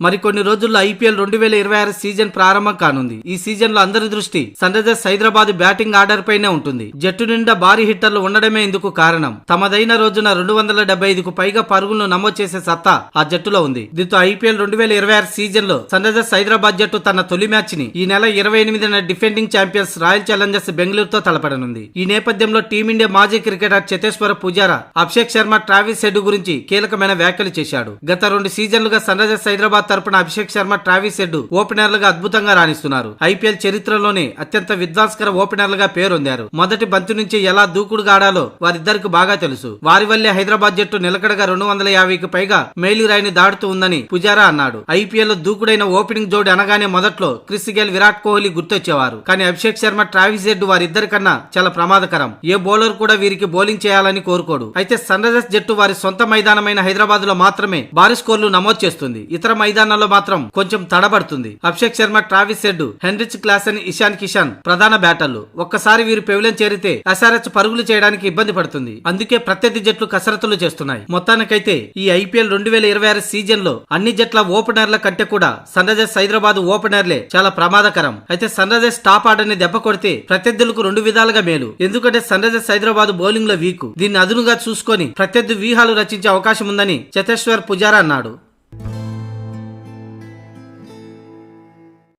మరికొన్ని రోజుల్లో IPL 2026 season ప్రారంభం కానుంది. ఈ సీజన్ లో అందరి దృష్టి Sunrisers Hyderabad batting order పైనే ఉంటుంది. జట్టు నిండా భారీ హిట్టర్లు ఉండడమే ఇందుకు కారణం. తమదైన రోజున 275కు పైగా పరుగులను నమోదు చేసే సత్తా ఆ జట్టులో ఉంది. దీంతో ఐపీఎల్ 2026 సీజన్ లో సన్ రైజర్స్ హైదరాబాద్ జట్టు తన తొలి మ్యాచ్ ని ఈ నెల 28న డిఫెండింగ్ ఛాంపియన్స్ రాయల్ ఛాలెంజర్స్ బెంగళూరుతో తలపడనుంది. ఈ నేపథ్యంలో టీమిండియా మాజీ cricketer Cheteshwar Pujara Abhishek Sharma, Travis Head గురించి కీలకమైన వ్యాఖ్యలు చేశాడు. గత 2 సీజన్లుగా సన్ రైజర్స్ హైదరాబాద్ తరపున అభిషేక్ శర్మ, ట్రావిస్ హెడ్ ఓపెనర్లుగా అద్భుతంగా రాణిస్తున్నారు. ఐపీఎల్ చరిత్రలోనే అత్యంత విధ్వంసకర ఓపెనర్లుగా పేరొందారు. మొదటి బంతి నుంచి ఎలా దూకుడుగా ఆడాలో వారిద్దరికి బాగా తెలుసు. వారి వల్లే హైదరాబాద్ జట్టు నిలకడగా 250కి పైగా మైలురాయిని దాటుతూ ఉందని పుజారా అన్నాడు. ఐపీఎల్ లో దూకుడైన ఓపెనింగ్ జోడి అనగానే మొదట్లో క్రిస్ గేల్, విరాట్ కోహ్లీ గుర్తొచ్చేవారు. కానీ అభిషేక్ శర్మ, ట్రావిస్ హెడ్ వారిద్దరికన్నా చాలా ప్రమాదకరం. ఏ బౌలర్ కూడా వీరికి బౌలింగ్ చేయాలని కోరుకోడు. అయితే సన్ రైజర్స్ జట్టు వారి సొంత మైదానమైన హైదరాబాద్ లో మాత్రమే భారీ స్కోర్లు నమోదు చేస్తుంది. ఇతర మైదానాల్లో మాత్రం కొంచెం తడబడుతుంది. Abhishek Sharma, Travis Head, Heinrich Klaasen, Ishan Kishan ప్రధాన బ్యాటర్లు. ఒక్కసారి వీరు పెవిలియన్ చేరితే ఎస్ఆర్హెచ్ పరుగులు చేయడానికి ఇబ్బంది పడుతుంది. అందుకే ప్రత్యర్థి జట్లు కసరత్తులు చేస్తున్నాయి. మొత్తానికైతే ఈ ఐపీఎల్ 2026 సీజన్ లో అన్ని జట్ల ఓపెనర్ల కంటే కూడా సన్ రైజర్స్ హైదరాబాద్ ఓపెనర్లే చాలా ప్రమాదకరం. అయితే సన్ రైజర్స్ టాప్ ఆర్డర్ ని దెబ్బ కొడితే ప్రత్యర్థులకు 2 విధాలుగా మేలు. ఎందుకంటే సన్ రైజర్స్ హైదరాబాద్ బౌలింగ్ లో వీక్. దీన్ని అదునుగా చూసుకొని ప్రత్యర్థి వ్యూహాలు రచించే అవకాశం ఉందని చేతేశ్వర్ పుజారా అన్నాడు.